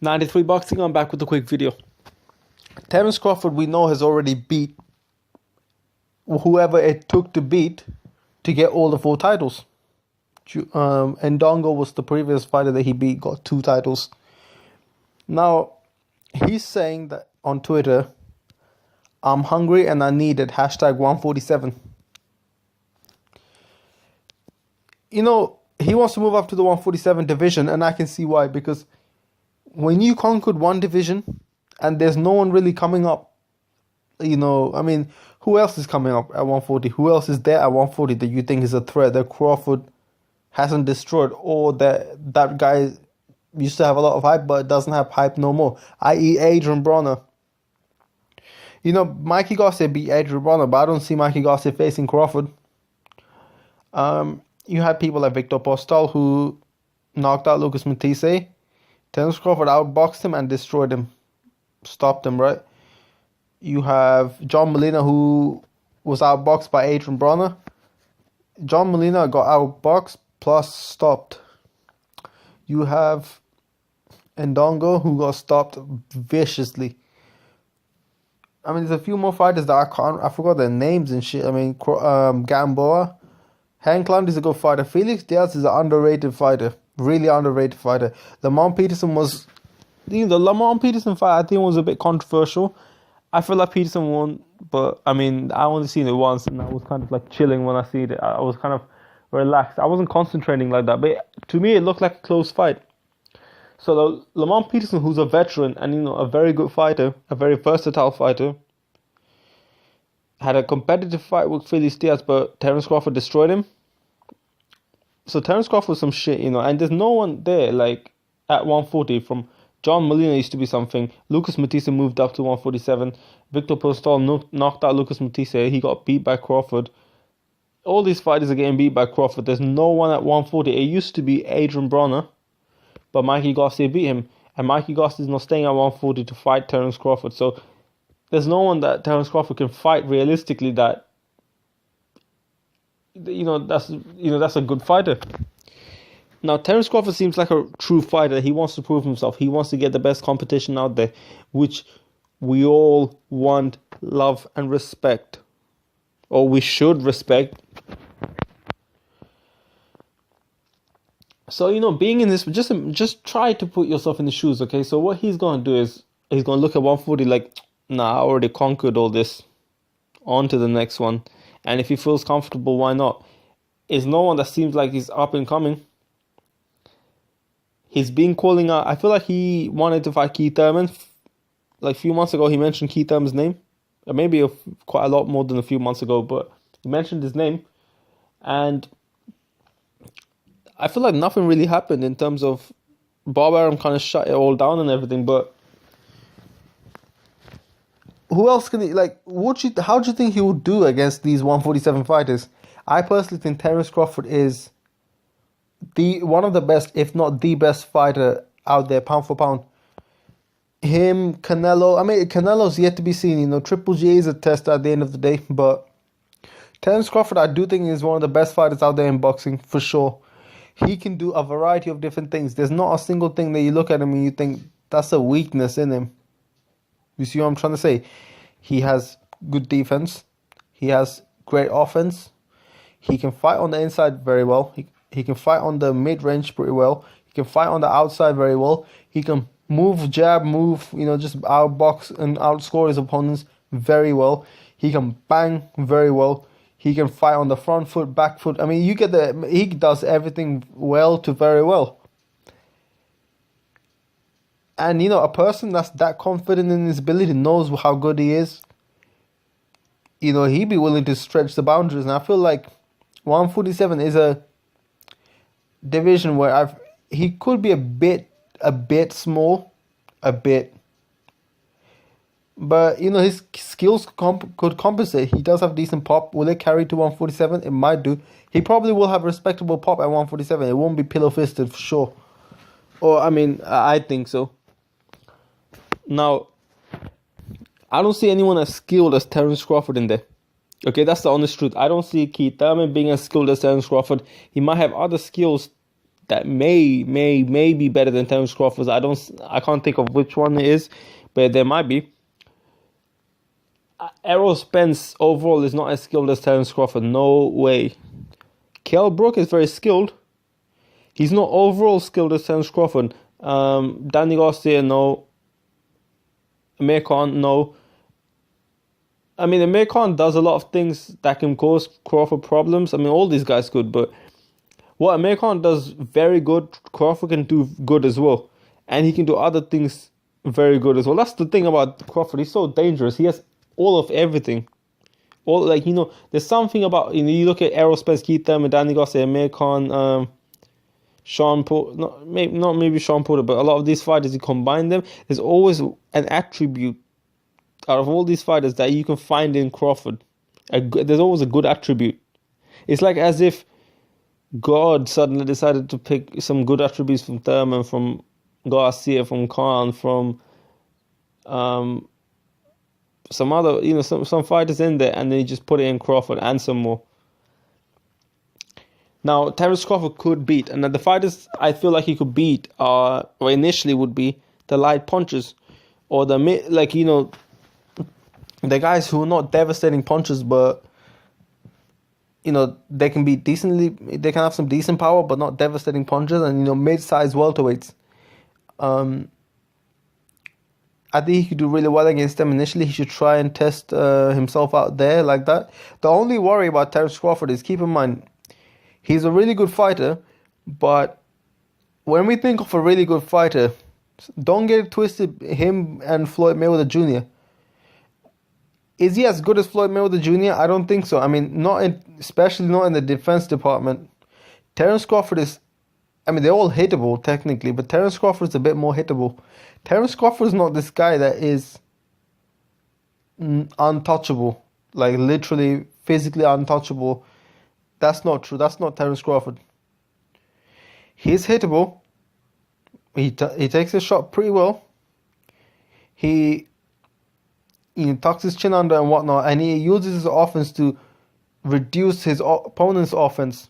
93 Boxing, I'm back with a quick video. Terence Crawford, we know, has already beat whoever it took to beat to get all the 4 titles. Ndongo was the previous fighter that he beat, got 2 titles. Now, he's saying that on Twitter, I'm hungry and I need it, #147. You know, he wants to move up to the 147 division, and I can see why, because when you conquered one division and there's no one really coming up, you know, I mean, who else is coming up at 140? Who else is there at 140 that you think is a threat that Crawford hasn't destroyed, or that guy used to have a lot of hype but doesn't have hype no more, i.e. Adrian Broner? You know, Mikey Garcia beat Adrian Broner, but I don't see Mikey Garcia facing Crawford. You had people like Victor Postol who knocked out Lucas Matisse. Terence Crawford outboxed him and destroyed him. Stopped him, right? You have John Molina, who was outboxed by Adrian Broner. John Molina got outboxed plus stopped. You have Ndongo, who got stopped viciously. I mean, there's a few more fighters that I forgot their names and shit. I mean, Gamboa. Hank Lund is a good fighter. Felix Diaz is an underrated fighter. Really underrated fighter. Lamont Peterson was... the Lamont Peterson fight, I think, was a bit controversial. I feel like Peterson won, but, I mean, I only seen it once, and I was kind of, like, chilling when I see it. I was kind of relaxed. I wasn't concentrating like that, but to me, it looked like a close fight. So, Lamont Peterson, who's a veteran and, you know, a very good fighter, a very versatile fighter, had a competitive fight with Felix Diaz, but Terence Crawford destroyed him. So Terence Crawford was some shit, you know, and there's no one there, like, at 140 from... John Molina used to be something. Lucas Matisse moved up to 147. Victor Postol knocked out Lucas Matisse. He got beat by Crawford. All these fighters are getting beat by Crawford. There's no one at 140. It used to be Adrian Broner, but Mikey Garcia beat him. And Mikey Garcia is not staying at 140 to fight Terence Crawford. So there's no one that Terence Crawford can fight realistically that, that's a good fighter. Now, Terence Crawford seems like a true fighter. He wants to prove himself. He wants to get the best competition out there, which we all want, love, and respect. Or we should respect. So, you know, being in this, just try to put yourself in the shoes, okay? So what he's going to do is, he's going to look at 140 like, nah, I already conquered all this. On to the next one. And if he feels comfortable, why not? There's no one that seems like he's up and coming. He's been calling out. I feel like he wanted to fight Keith Thurman. Like a few months ago, he mentioned Keith Thurman's name. Or maybe quite a lot more than a few months ago, but he mentioned his name. And I feel like nothing really happened in terms of Bob Arum kind of shut it all down and everything. But who else can he, like, how do you think he would do against these 147 fighters? I personally think Terence Crawford is one of the best, if not the best fighter out there, pound for pound. Him, Canelo. I mean, Canelo's yet to be seen. You know, Triple G is a test at the end of the day. But Terence Crawford, I do think, is one of the best fighters out there in boxing, for sure. He can do a variety of different things. There's not a single thing that you look at him and you think, that's a weakness in him. You see what I'm trying to say? He has good defense. He has great offense. He can fight on the inside very well. He can fight on the mid-range pretty well. He can fight on the outside very well. He can jab, just outbox and outscore his opponents very well. He can bang very well. He can fight on the front foot, back foot. I mean, he does everything well to very well. And, you know, a person that's that confident in his ability knows how good he is. You know, he'd be willing to stretch the boundaries. And I feel like 147 is a division where he could be a bit small, but, you know, his skills could compensate. He does have decent pop. Will it carry to 147? It might do. He probably will have respectable pop at 147. It won't be pillow fisted for sure. Or, I mean, I think so. Now, I don't see anyone as skilled as Terence Crawford in there. Okay, that's the honest truth. I don't see Keith Thurman being as skilled as Terence Crawford. He might have other skills that may be better than Terence Crawford. I can't think of which one it is, but there might be. Errol Spence overall is not as skilled as Terence Crawford. No way. Kell Brook is very skilled. He's not overall skilled as Terence Crawford. Danny Garcia, no. Amir Khan, no. I mean, Amir Khan does a lot of things that can cause Crawford problems. I mean, all these guys could, but what Amir Khan does very good, Crawford can do good as well. And he can do other things very good as well. That's the thing about Crawford. He's so dangerous. He has all of everything. All, like, you know, there's something about, you know, you look at Errol Spence, Keith Thurman, Danny Garcia, Amir Khan, Sean Porter, not maybe Sean Porter, but a lot of these fighters, you combine them, there's always an attribute out of all these fighters that you can find in Crawford. There's always a good attribute. It's like as if God suddenly decided to pick some good attributes from Thurman, from Garcia, from Khan, from some other, you know, some fighters in there, and then he just put it in Crawford and some more. Now, Terence Crawford could beat, and the fighters I feel like he could beat or initially would be the light punchers, or the, like, you know, the guys who are not devastating punches, but, you know, they can be decently, they can have some decent power, but not devastating punches, and, you know, mid-sized welterweights. I think he could do really well against them initially. He should try and test himself out there like that. The only worry about Terence Crawford is, keep in mind, he's a really good fighter, but when we think of a really good fighter, don't get it twisted, him and Floyd Mayweather Jr. Is he as good as Floyd Mayweather Jr.? I don't think so. I mean, especially not in the defense department. Terence Crawford is, I mean, they're all hittable technically, but Terence Crawford is a bit more hittable. Terence Crawford is not this guy that is untouchable, like literally physically untouchable. That's not true. That's not Terence Crawford. He's hittable. He takes his shot pretty well. He tucks his chin under and whatnot, and he uses his offense to reduce his opponent's offense.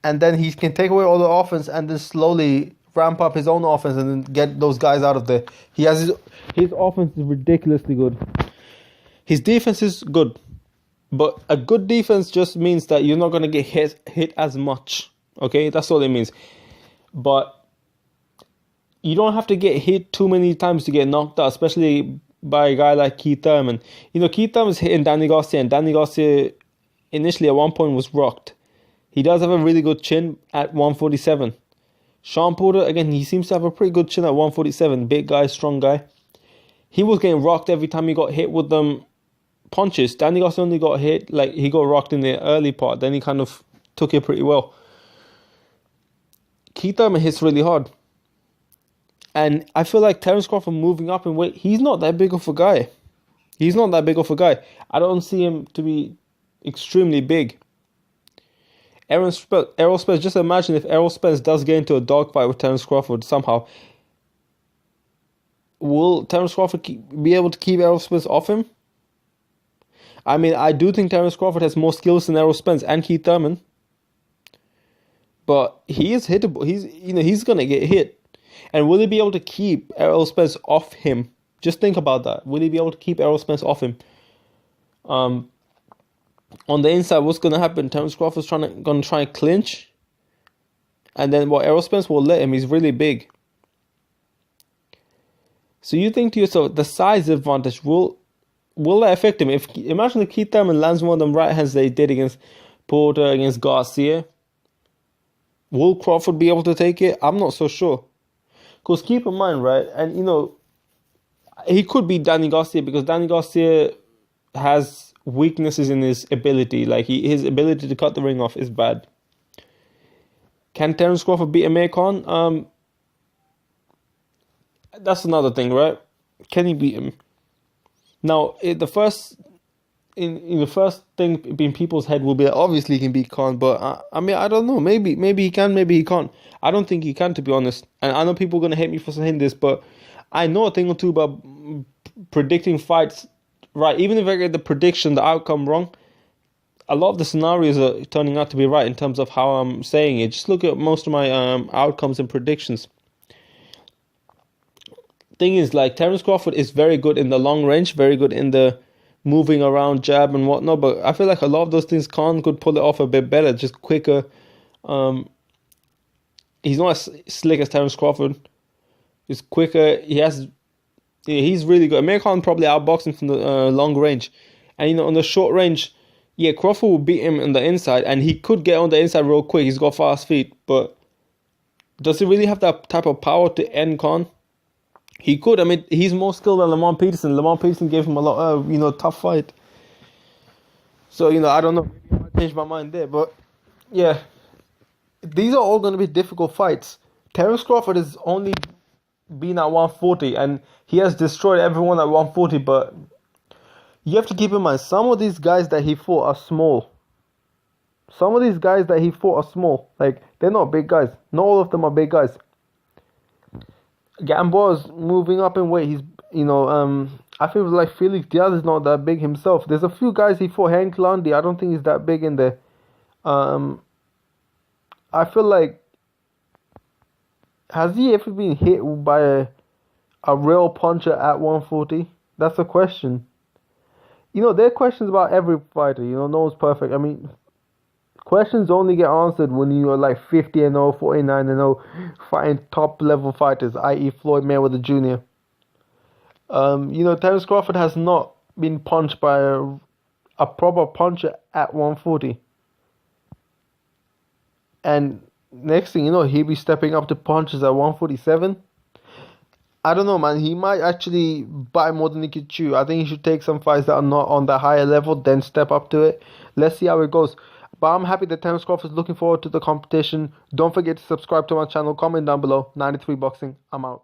And then he can take away all the offense and then slowly ramp up his own offense and then get those guys out of there. He has his offense is ridiculously good. His defense is good. But a good defense just means that you're not going to get hit as much. Okay? That's all it means. But you don't have to get hit too many times to get knocked out, especially by a guy like Keith Thurman. You know, Keith Thurman's hitting Danny Garcia, and Danny Garcia initially at one point was rocked. He does have a really good chin at 147. Sean Porter, again, he seems to have a pretty good chin at 147. Big guy, strong guy. He was getting rocked every time he got hit with them punches. Danny Garcia only got hit, like, he got rocked in the early part. Then he kind of took it pretty well. Keith Thurman hits really hard. And I feel like Terence Crawford moving up in weight, he's not that big of a guy. He's not that big of a guy. I don't see him to be extremely big. Errol Spence, just imagine if Errol Spence does get into a dogfight with Terence Crawford somehow. Will Terence Crawford be able to keep Errol Spence off him? I mean, I do think Terence Crawford has more skills than Errol Spence and Keith Thurman. But he is hittable. He's going to get hit. And will he be able to keep Errol Spence off him? Just think about that. Will he be able to keep Errol Spence off him? On the inside, what's going to happen? Terence Crawford's going to try and clinch. And then Errol Spence will let him. He's really big. So you think to yourself, the size advantage, will that affect him? Imagine if Keith Thurman lands one of them right hands they did against Porter, against Garcia. Will Crawford be able to take it? I'm not so sure. Because keep in mind, right, and you know, he could beat Danny Garcia because Danny Garcia has weaknesses in his ability. Like, his ability to cut the ring off is bad. Can Terence Crawford beat Amir Khan? That's another thing, right? Can he beat him? Now, the first thing in people's head will be that obviously he can beat Khan, but I mean, I don't know. Maybe he can, maybe he can't. I don't think he can, to be honest. And I know people are going to hate me for saying this, but I know a thing or two about predicting fights right. Even if I get the prediction, the outcome wrong, a lot of the scenarios are turning out to be right in terms of how I'm saying it. Just look at most of my outcomes and predictions. Thing is, like, Terence Crawford is very good in the long range, very good in the moving around jab and whatnot, but I feel like a lot of those things Khan could pull it off a bit better, just quicker. He's not as slick as Terence Crawford. He's quicker. He's really good. Amir Khan probably outboxed him from the long range, and on the short range, yeah, Crawford will beat him on the inside, and he could get on the inside real quick. He's got fast feet, but does he really have that type of power to end Khan? He could. I mean, he's more skilled than Lamont Peterson. Lamont Peterson gave him a lot of, tough fight. So, I don't know. Maybe I might change my mind there. But, yeah, these are all going to be difficult fights. Terence Crawford has only been at 140, and he has destroyed everyone at 140. But you have to keep in mind, some of these guys that he fought are small. Like, they're not big guys. Not all of them are big guys. Gamboa's moving up in weight. He's, I feel like Felix Diaz is not that big himself. There's a few guys he fought. Hank Landy, I don't think he's that big in there. I feel like, has he ever been hit by a real puncher at 140? That's a question. There are questions about every fighter. No one's perfect. I mean, questions only get answered when you are like 50-0, 49-0, fighting top level fighters, i.e. Floyd Mayweather Jr. Terence Crawford has not been punched by a proper puncher at 140. And next thing you know, he'll be stepping up to punches at 147. I don't know, man. He might actually bite more than he could chew. I think he should take some fights that are not on the higher level, then step up to it. Let's see how it goes. But I'm happy that Terence Crawford is looking forward to the competition. Don't forget to subscribe to my channel. Comment down below. 93 Boxing. I'm out.